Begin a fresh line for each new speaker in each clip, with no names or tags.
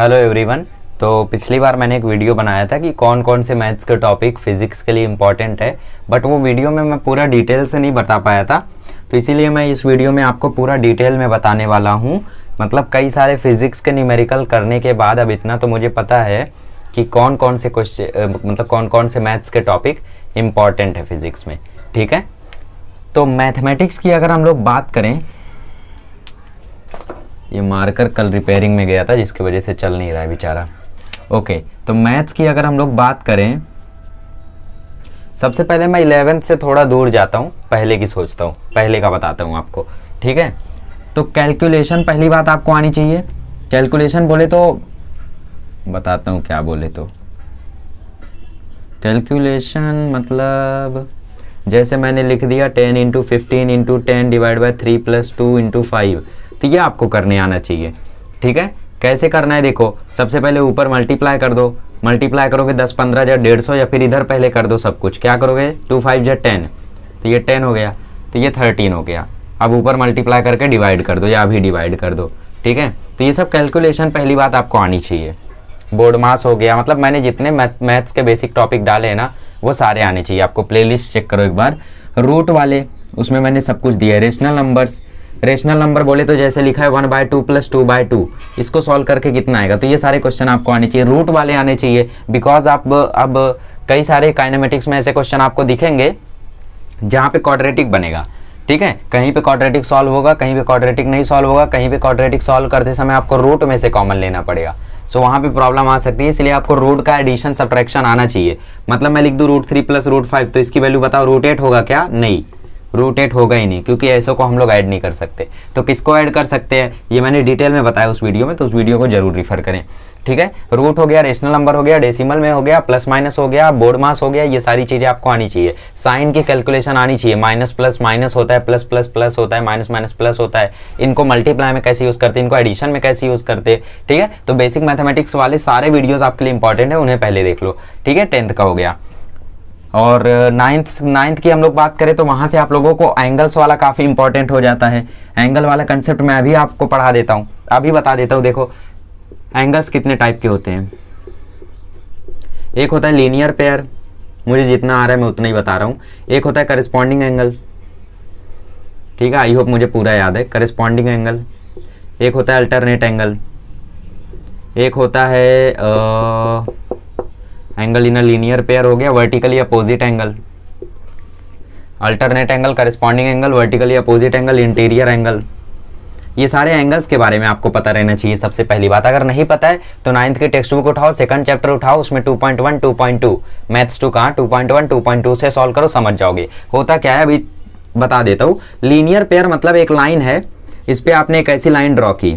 Hello everyone. तो पिछली बार मैंने एक वीडियो बनाया था कि कौन कौन से मैथ्स के टॉपिक फिजिक्स के लिए इम्पॉर्टेंट है, बट वो वीडियो में मैं पूरा डिटेल से नहीं बता पाया था, तो इसीलिए मैं इस वीडियो में आपको पूरा डिटेल में बताने वाला हूँ। मतलब कई सारे फिजिक्स के न्यूमेरिकल करने के बाद अब इतना तो मुझे पता है कि कौन कौन से क्वेश्चन मतलब कौन कौन से मैथ्स के टॉपिक इम्पॉर्टेंट है फिजिक्स में। ठीक है, तो मैथमेटिक्स की अगर हम लोग बात करें, ये मार्कर कल रिपेयरिंग में गया था जिसकी वजह से चल नहीं रहा है बेचारा। ओके, तो मैथ्स की अगर हम लोग बात करें, सबसे पहले मैं 11th से थोड़ा दूर जाता हूँ, पहले की सोचता हूँ, पहले का बताता हूँ आपको। ठीक है, तो कैलकुलेशन पहली बात आपको आनी चाहिए। कैलकुलेशन बोले तो बताता हूँ क्या बोले तो, कैलकुलेशन मतलब जैसे मैंने लिख दिया 10 into 15 into 10 divide by 3 plus 2 into 5, तो ये आपको करने आना चाहिए। ठीक है, कैसे करना है देखो, सबसे पहले ऊपर मल्टीप्लाई कर दो, मल्टीप्लाई करोगे 10 15 या 150, या फिर इधर पहले कर दो सब कुछ। क्या करोगे 2 5 या 10, तो ये 10 हो गया, तो ये 13 हो गया। अब ऊपर मल्टीप्लाई करके डिवाइड कर दो या अभी डिवाइड कर दो। ठीक है, तो ये सब कैलकुलेशन पहली बात आपको आनी चाहिए। बोर्ड मास हो गया, मतलब मैंने जितने मैथ्स के बेसिक टॉपिक डाले हैं ना वो सारे आने चाहिए आपको। प्लेलिस्ट चेक करो एक बार, रूट वाले उसमें मैंने सब कुछ दिया है। रेशनल नंबर्स, रेशनल नंबर बोले तो जैसे लिखा है 1/2 प्लस 2/2, इसको सॉल्व करके कितना आएगा, तो ये सारे क्वेश्चन आपको आने चाहिए, रूट वाले आने चाहिए। बिकॉज आप अब कई सारे काइनेमेटिक्स में ऐसे क्वेश्चन आपको दिखेंगे जहाँ पे क्वाड्रेटिक बनेगा। ठीक है, कहीं पे क्वाड्रेटिक सॉल्व होगा, कहीं पे क्वाड्रेटिक नहीं सॉल्व होगा, कहीं पे क्वाड्रेटिक सॉल्व करते समय आपको रूट में से कॉमन लेना पड़ेगा। सो वहाँ पे प्रॉब्लम आ सकती है, इसलिए आपको रूट का एडिशन सब्ट्रैक्शन आना चाहिए। मतलब मैं लिख दूँ √3 प्लस √5, तो इसकी वैल्यू बताओ √8 होगा क्या? नहीं, √8 होगा ही नहीं, क्योंकि ऐसे को हम लोग ऐड नहीं कर सकते। तो किसको ऐड कर सकते हैं ये मैंने डिटेल में बताया उस वीडियो में, तो उस वीडियो को जरूर रिफर करें। ठीक है, रूट हो गया, रेशनल नंबर हो गया, डेसिमल में हो गया, प्लस माइनस हो गया, बोर्ड मास हो गया, ये सारी चीजें आपको आनी चाहिए। साइन की कैलकुलेशन आनी चाहिए, माइनस प्लस माइनस होता है, प्लस प्लस प्लस होता है, माइनस माइनस प्लस होता है, इनको मल्टीप्लाई में कैसे यूज करते हैं, इनको एडिशन में कैसे यूज करते हैं। ठीक है, तो बेसिक मैथमेटिक्स वाले सारे वीडियोस आपके लिए इंपॉर्टेंट है, उन्हें पहले देख लो। ठीक है, 10th का हो गया। और नाइन्थ की हम लोग बात करें तो वहां से आप लोगों को एंगल्स वाला काफी इंपॉर्टेंट हो जाता है। एंगल वाला कंसेप्ट मैं अभी आपको पढ़ा देता हूं, अभी बता देता हूं। देखो एंगल्स कितने टाइप के होते हैं। एक होता है लीनियर पेयर, मुझे जितना आ रहा है मैं उतना ही बता रहा हूं। एक होता है करस्पॉन्डिंग एंगल, ठीक है, आई होप मुझे पूरा याद है, करस्पॉन्डिंग एंगल। एक होता है अल्टरनेट एंगल, एक होता है angle in a linear pair हो गया, vertically opposite angle, alternate angle, corresponding angle, vertically opposite angle, interior angle. ये सारे एंगल्स के बारे में आपको पता रहना चाहिए सबसे पहली बात। अगर नहीं पता है तो 9th के टेक्स्ट बुक उठाओ, सेकंड चैप्टर उठाओ, उसमें 2.1 2.2 मैथ्स 2 कहाँ 2.1 2.2 से सॉल्व करो, समझ जाओगे। होता क्या है अभी बता देता हूँ। लीनियर पेयर मतलब एक लाइन है, इस पर आपने एक ऐसी लाइन ड्रॉ की,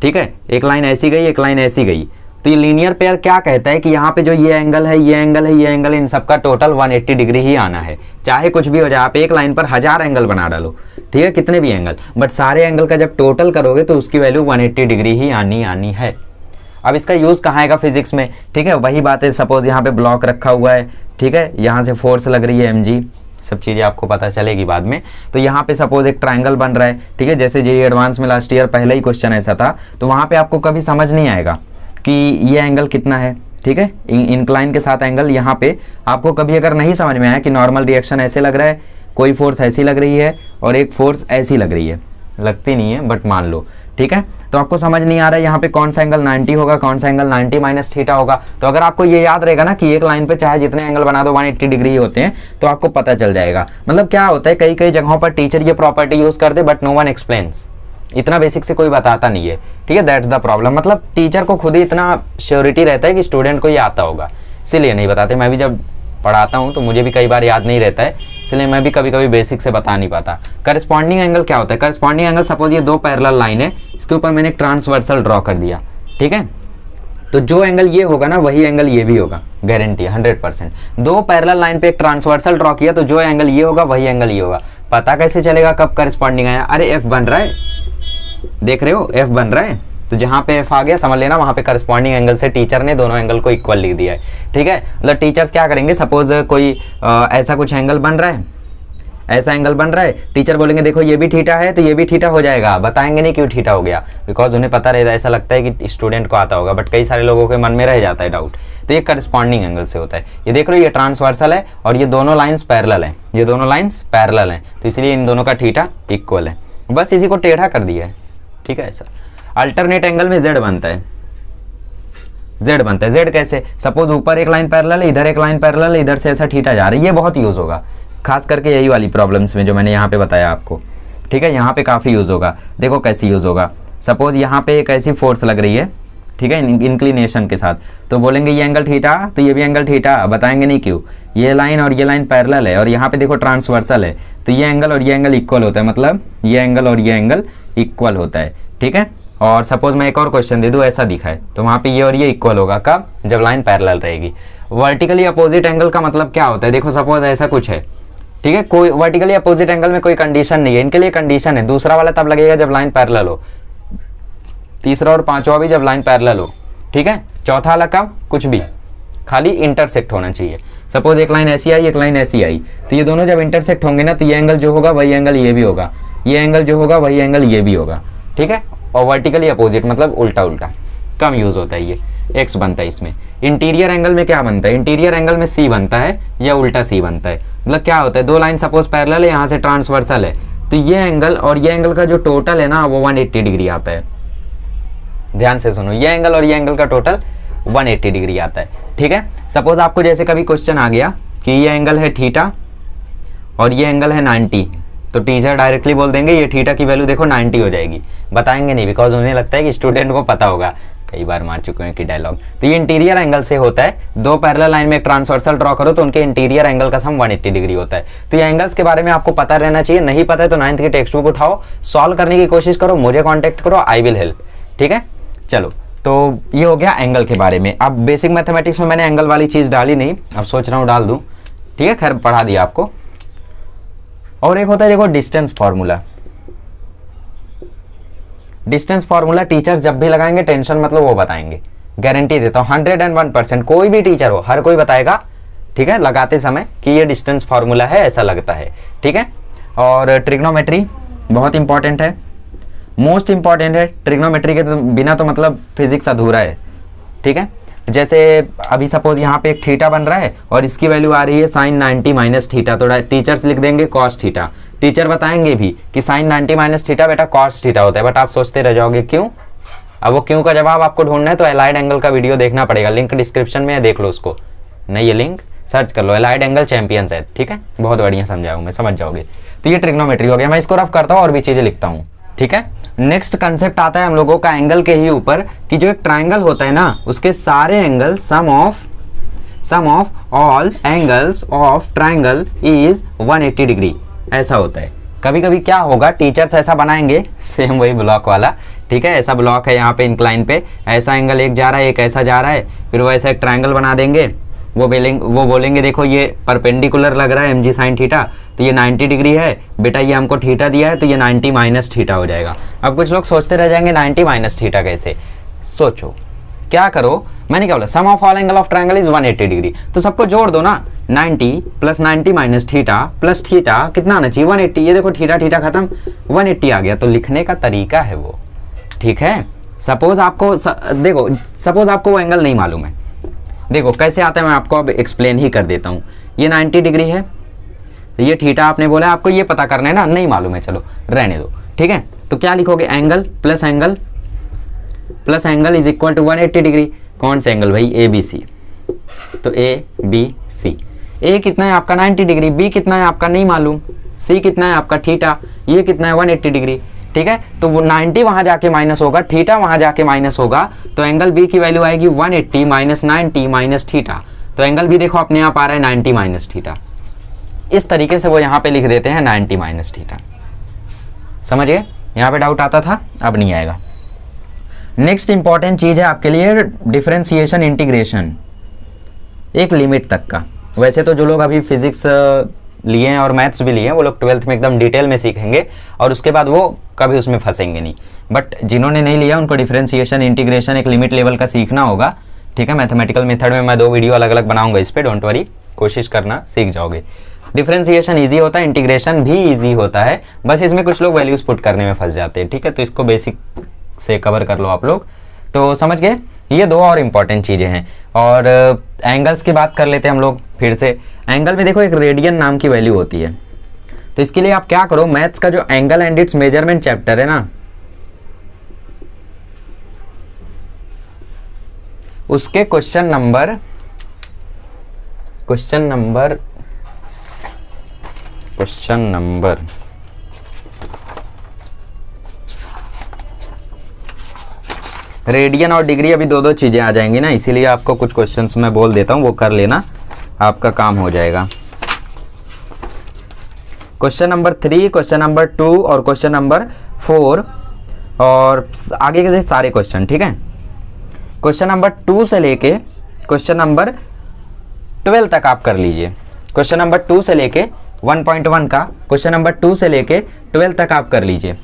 ठीक है, एक लाइन ऐसी गई, एक लाइन ऐसी गई, तो ये लीनियर पेयर क्या कहता है कि यहाँ पे जो ये एंगल है, ये एंगल है, ये एंगल है, इन सबका टोटल 180 डिग्री ही आना है। चाहे कुछ भी हो जाए, आप एक लाइन पर 1000 एंगल बना डालो, ठीक है, कितने भी एंगल, बट सारे एंगल का जब टोटल करोगे तो उसकी वैल्यू 180 डिग्री ही आनी है। अब इसका यूज कहाँ आएगा फिजिक्स में? ठीक है, वही बात है, सपोज यहाँ पे ब्लॉक रखा हुआ है, ठीक है, यहाँ से फोर्स लग रही है mg, सब चीजें आपको पता चलेगी बाद में। तो यहाँ पे सपोज एक ट्रायंगल बन रहा है, ठीक है, जैसे जेईई एडवांस में लास्ट ईयर पहला ही क्वेश्चन ऐसा था, तो वहाँ पे आपको कभी समझ नहीं आएगा कि ये एंगल कितना है। ठीक है, इंक्लाइन के साथ एंगल, यहाँ पे आपको कभी अगर नहीं समझ में आया कि नॉर्मल रिएक्शन ऐसे लग रहा है, कोई फोर्स ऐसी लग रही है और एक फोर्स ऐसी लग रही है, लगती नहीं है बट मान लो, ठीक है, तो आपको समझ नहीं आ रहा है यहाँ पे कौन सा एंगल 90 होगा, कौन सा एंगल 90 माइनस थीटा होगा। तो अगर आपको ये याद रहेगा ना कि एक लाइन पे चाहे जितने एंगल बना दो 180 डिग्री होते हैं, तो आपको पता चल जाएगा। मतलब क्या होता है, कई कई जगहों पर टीचर ये प्रॉपर्टी यूज करते बट नो वन एक्सप्लेन्स, इतना बेसिक से कोई बताता नहीं है। ठीक है, दैट्स द प्रॉब्लम। मतलब टीचर को खुद ही इतना श्योरिटी रहता है कि स्टूडेंट को ये आता होगा, इसीलिए नहीं बताते। मैं भी जब पढ़ाता हूँ तो मुझे भी कई बार याद नहीं रहता है, इसलिए मैं भी कभी कभी बेसिक से बता नहीं पाता। करस्पॉन्डिंग एंगल क्या होता है? करस्पॉन्डिंग एंगल, सपोज ये दो पैरेलल लाइन है, इसके ऊपर मैंने एक ट्रांसवर्सल ड्रॉ कर दिया, ठीक है, तो जो एंगल ये होगा ना वही एंगल ये भी होगा, गारंटी 100%। दो पैरेलल लाइन पे एक ट्रांसवर्सल ड्रॉ किया तो जो एंगल ये होगा वही एंगल ये होगा। पता कैसे चलेगा कब करस्पॉन्डिंग आया? अरे एफ बन रहा है, देख रहे हो एफ बन रहा है, तो जहां पे एफ आ गया समझ लेना वहां पे करस्पॉन्डिंग एंगल से टीचर ने दोनों एंगल को इक्वल लिख दिया है। ठीक है, मतलब टीचर्स क्या करेंगे, सपोज कोई ऐसा कुछ एंगल बन रहा है, ऐसा एंगल बन रहा है, टीचर बोलेंगे देखो ये भी थीटा है तो ये भी थीटा हो जाएगा, बताएंगे नहीं क्यों थीटा हो गया, बिकॉज उन्हें पता रहता है, ऐसा लगता है कि स्टूडेंट को आता होगा, बट कई सारे लोगों के मन में रह जाता है डाउट। तो ये करस्पॉन्डिंग एंगल से होता है। ये देख रहे हो ये ट्रांसवर्सल है और ये दोनों लाइन्स पैरेलल हैं, ये दोनों लाइन्स पैरेलल हैं, तो इसलिए इन दोनों का थीटा इक्वल है, बस इसी को टेढ़ा कर दिया है, ठीक है। ऐसा अल्टरनेट एंगल में जेड बनता है, जेड बनता है। जेड कैसे, सपोज ऊपर एक लाइन पैरेलल है, इधर एक लाइन पैरेलल है, इधर से ऐसा थीटा जा रहा है, ये बहुत यूज होगा खास करके यही वाली प्रॉब्लम्स में जो मैंने यहाँ पे बताया आपको, ठीक है। यहाँ पे काफ़ी यूज़ होगा, देखो कैसे यूज़ होगा। सपोज यहाँ पे एक ऐसी फोर्स लग रही है, ठीक है, इंक्लिनेशन के साथ, तो बोलेंगे ये एंगल थीटा तो ये भी एंगल थीटा, बताएंगे नहीं क्यों, ये लाइन और ये लाइन पैरेलल है और यहाँ पे देखो ट्रांसवर्सल है, तो ये एंगल और ये एंगल इक्वल होता है, मतलब ये एंगल और ये एंगल इक्वल होता है, ठीक है। और सपोज मैं एक और क्वेश्चन दे दूँ, ऐसा दिखा है तो वहाँ पे ये और ये इक्वल होगा, कब, जब लाइन पैरेलल रहेगी। वर्टिकली अपोजिट एंगल का मतलब क्या होता है, देखो सपोज ऐसा कुछ है, ठीक है, कोई वर्टिकली अपोजिट एंगल में कोई कंडीशन नहीं है, इनके लिए कंडीशन है, दूसरा वाला तब लगेगा जब लाइन पैरेलल हो, तीसरा और पांचवा भी जब लाइन पैरेलल हो, ठीक है। चौथा वाला कब, कुछ भी, खाली इंटरसेक्ट होना चाहिए। सपोज एक लाइन ऐसी आई, एक लाइन ऐसी आई, तो ये दोनों जब इंटरसेक्ट होंगे ना, तो ये एंगल जो होगा वही एंगल ये भी होगा, ये एंगल जो होगा वही एंगल ये भी होगा, ठीक है। और वर्टिकली अपोजिट मतलब उल्टा उल्टा, कम यूज होता है, ये एक्स बनता है इसमें। इंटीरियर एंगल में क्या बनता है, इंटीरियर एंगल में सी बनता है या उल्टा सी बनता है, मतलब क्या होता है, दो लाइन सपोज पैरेलल है, यहाँ से ट्रांसवर्सल है, तो ये एंगल और ये एंगल का जो टोटल है ना वो 180 डिग्री आता है। ध्यान से सुनो, ये एंगल और ये एंगल का टोटल 180 डिग्री आता है, ठीक है। सपोज आपको जैसे कभी क्वेश्चन आ गया कि ये एंगल है थीटा और ये एंगल है 90, तो टीचर डायरेक्टली बोल देंगे ये थीटा की वैल्यू देखो 90 हो जाएगी, बताएंगे नहीं, बिकॉज उन्हें लगता है कि स्टूडेंट को पता होगा, कई बार मार चुके हैं कि डायलॉग। तो ये इंटीरियर एंगल से होता है, दो पैरेलल लाइन में एक ट्रांसवर्सल ड्रॉ करो तो उनके इंटीरियर एंगल का सम 180 डिग्री होता है। तो ये एंगल्स के बारे में आपको पता रहना चाहिए, नहीं पता है तो 9th की टेक्स्ट बुक उठाओ, सॉल्व करने की कोशिश करो, मुझे कॉन्टेक्ट करो, आई विल हेल्प, ठीक है। चलो, तो ये हो गया एंगल के बारे में। अब बेसिक मैथमेटिक्स में मैंने एंगल वाली चीज डाली नहीं, अब सोच रहा हूँ डाल दूं, ठीक है, खैर पढ़ा दिया आपको। और एक होता है देखो distance formula. Distance formula teachers जब भी लगाएंगे टेंशन मतलब वो बताएंगे, गारंटी देता हूँ 101%, कोई भी टीचर हो हर कोई बताएगा, ठीक है, लगाते समय कि ये डिस्टेंस फार्मूला है, ऐसा लगता है, ठीक है। और ट्रिग्नोमेट्री बहुत इंपॉर्टेंट है, मोस्ट इंपॉर्टेंट है, ट्रिग्नोमेट्री के बिना तो मतलब फिजिक्स अधूरा है, ठीक है। जैसे अभी सपोज यहाँ पे एक थीटा बन रहा है और इसकी वैल्यू आ रही है sin 90 माइनस थीटा, तो टीचर्स लिख देंगे cos थीटा, टीचर बताएंगे भी कि sin 90 माइनस थीटा बेटा cos थीटा होता है, बट आप सोचते रह जाओगे क्यों। अब वो क्यों का जवाब आपको ढूंढना है तो एलाइड एंगल का वीडियो देखना पड़ेगा, लिंक डिस्क्रिप्शन में है, देख लो उसको, नहीं ये लिंक सर्च कर लो, एलाइड एंगल चैंपियंस है, ठीक है, बहुत बढ़िया समझाऊँ मैं, समझ जाओगे। तो ये ट्रिग्नोमेट्री हो गया, मैं इसको रफ करता हूँ और भी चीजें लिखता हूँ, ठीक है। नेक्स्ट कंसेप्ट आता है हम लोगों का एंगल के ही ऊपर कि जो एक ट्राइंगल होता है ना उसके सारे angle sum of all angles of triangle is 180 degree, ऐसा होता है। कभी कभी क्या होगा, टीचर्स ऐसा बनाएंगे, सेम वही ब्लॉक वाला, ठीक है, ऐसा ब्लॉक है यहाँ पे इंक्लाइन पे, ऐसा एंगल एक जा रहा है, एक ऐसा जा रहा है, फिर वो ऐसा एक ट्राइंगल बना देंगे, वो बोलेंगे देखो ये परपेंडिकुलर लग रहा है mg sin थीटा, तो ये 90 डिग्री है बेटा, ये हमको थीटा दिया है तो ये 90 माइनस थीटा हो जाएगा। अब कुछ लोग सोचते रह जाएंगे 90 माइनस थीटा कैसे, सोचो क्या करो, मैंने क्या बोला, sum of all angle of triangle is 180 degree, तो सबको जोड़ दो ना, 90 plus 90 minus theta plus theta कितना आना चाहिए 180, ये देखो थीटा थीटा खत्म 180 आ गया, तो लिखने का तरीका है वो, ठीक है। सपोज आपको देखो, सपोज आपको वो एंगल नहीं मालूम है, देखो कैसे आता है मैं आपको अब एक्सप्लेन ही कर देता हूँ। ये 90 डिग्री है, ये थीटा आपने बोला, आपको ये पता करना है ना, नहीं मालूम है, चलो रहने दो, ठीक है। तो क्या लिखोगे, angle plus angle is equal to 180 degree, कौन से एंगल भाई, ए बी सी, तो ए बी सी, ए कितना है आपका 90 डिग्री, बी कितना है आपका नहीं मालूम, सी कितना है आपका थीटा, ये कितना है 180 डिग्री, ठीक है। तो वो 90 वहां जाके माइनस होगा, थीटा वहां जाके माइनस होगा, तो एंगल बी की वैल्यू आएगी 180 माइनस 90 माइनस थीटा, तो एंगल बी देखो अपने आप आ रहा है 90 माइनस थीटा, इस तरीके से वो यहाँ पे लिख देते हैं 90 माइनस थीटा, समझ गए। यहाँ पे डाउट आता था, अब नहीं आएगा। नेक्स्ट इंपॉर्टेंट चीज है आपके लिए डिफरेंशिएशन इंटीग्रेशन, एक लिमिट तक का। वैसे तो जो लोग अभी फिजिक्स लिए हैं और मैथ्स भी लिए हैं वो लोग 12th में एकदम डिटेल में सीखेंगे और उसके बाद वो कभी उसमें फंसेंगे नहीं, बट जिन्होंने नहीं लिया उनको डिफरेंशिएशन इंटीग्रेशन एक लिमिट लेवल का सीखना होगा, ठीक है। मैथमेटिकल मेथड में मैं 2 वीडियो अलग अलग बनाऊंगा इस पर, डोंट वरी, कोशिश करना सीख जाओगे। डिफरेंशिएशन ईजी होता है, इंटीग्रेशन भी ईजी होता है, बस इसमें कुछ लोग वैल्यूज पुट करने में फंस जाते हैं। ठीक है, तो इसको बेसिक से कवर कर लो आप लोग, तो समझ गए। ये दो और इम्पॉर्टेंट चीज़ें हैं। और एंगल्स की बात कर लेते हैं हम लोग फिर से। एंगल में देखो एक रेडियन नाम की वैल्यू होती है, तो इसके लिए आप क्या करो, मैथ्स का जो angle and it's measurement chapter है ना, उसके क्वेश्चन नंबर रेडियन और डिग्री, अभी दो चीजें आ जाएंगी ना, इसीलिए आपको कुछ क्वेश्चंस मैं बोल देता हूं, वो कर लेना, आपका काम हो जाएगा। क्वेश्चन नंबर 3, क्वेश्चन नंबर 2 और क्वेश्चन नंबर 4 और आगे के सारे क्वेश्चन। ठीक है, क्वेश्चन नंबर 2 से लेके क्वेश्चन नंबर 12 तक आप कर लीजिए। क्वेश्चन नंबर 2 से लेके 1.1 का क्वेश्चन नंबर 2 से लेके 12 तक आप कर लीजिए।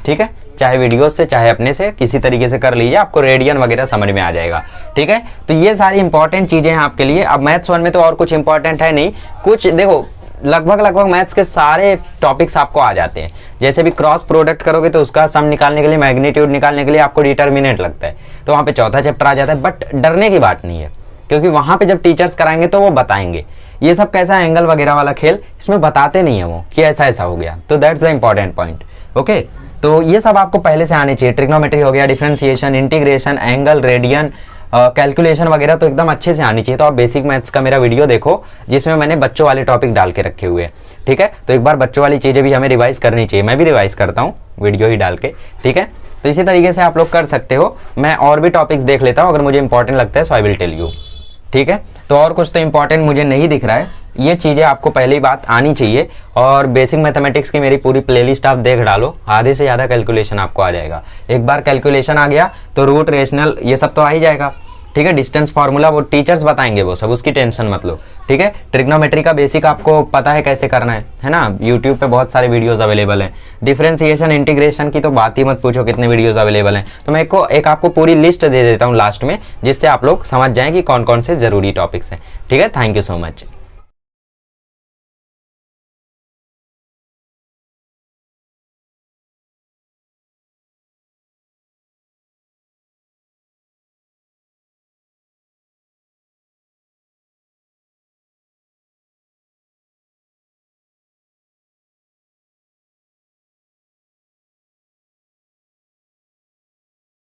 ठीक है, चाहे वीडियो से चाहे अपने से किसी तरीके से कर लीजिए, आपको रेडियन वगैरह समझ में आ जाएगा। ठीक है, तो ये सारी इंपॉर्टेंट चीजें हैं आपके लिए। अब मैथ्स 1 में तो और कुछ इंपॉर्टेंट है नहीं, कुछ देखो लगभग मैथ्स के सारे टॉपिक्स आपको आ जाते हैं। जैसे भी क्रॉस प्रोडक्ट करोगे तो उसका सम निकालने के लिए, मैग्नीट्यूड निकालने के लिए आपको डिटर्मिनेंट लगता है, तो वहाँ पे चौथा चैप्टर आ जाता है। बट डरने की बात नहीं है, क्योंकि वहाँ पे जब टीचर्स कराएंगे तो वो बताएंगे ये सब कैसा एंगल वगैरह वाला खेल, इसमें बताते नहीं है वो कि ऐसा ऐसा हो गया। तो that's the important point. Okay, तो ये सब आपको पहले से आने चाहिए। ट्रिग्नोमेट्री हो गया, differentiation, integration, angle, radian, calculation वगैरह तो एकदम अच्छे से आनी चाहिए। तो आप बेसिक मैथ्स का मेरा वीडियो देखो, जिसमें मैंने बच्चों वाले टॉपिक डाल के रखे हुए हैं। ठीक है, तो एक बार बच्चों वाली चीज़ें भी हमें रिवाइज करनी चाहिए, मैं भी रिवाइज करता हूँ वीडियो ही डाल के। ठीक है, तो इसी तरीके से आप लोग कर सकते हो। मैं और भी टॉपिक्स देख लेता हूँ, अगर मुझे इंपॉर्टेंट लगता है सो आई विल टेल यू। ठीक है, तो और कुछ तो इंपॉर्टेंट मुझे नहीं दिख रहा है, ये चीज़ें आपको पहली बात आनी चाहिए। और बेसिक मैथमेटिक्स की मेरी पूरी प्लेलिस्ट आप देख डालो, आधे से ज़्यादा कैलकुलेशन आपको आ जाएगा। एक बार कैलकुलेशन आ गया तो रूट, रेशनल, ये सब तो आ ही जाएगा। ठीक है, डिस्टेंस फार्मूला वो टीचर्स बताएंगे, वो सब उसकी टेंशन मत लो। ठीक है, ट्रिग्नोमेट्री का बेसिक आपको पता है कैसे करना है ना, यूट्यूब पे बहुत सारे वीडियोस अवेलेबल हैं। डिफरेंशिएशन, इंटीग्रेशन की तो बात ही मत पूछो, कितने वीडियोस अवेलेबल हैं। तो मैं एक आपको पूरी लिस्ट दे देता हूँ लास्ट में, जिससे आप लोग समझ जाएं कि कौन कौन से जरूरी टॉपिक्स हैं। ठीक है, थैंक यू सो मच।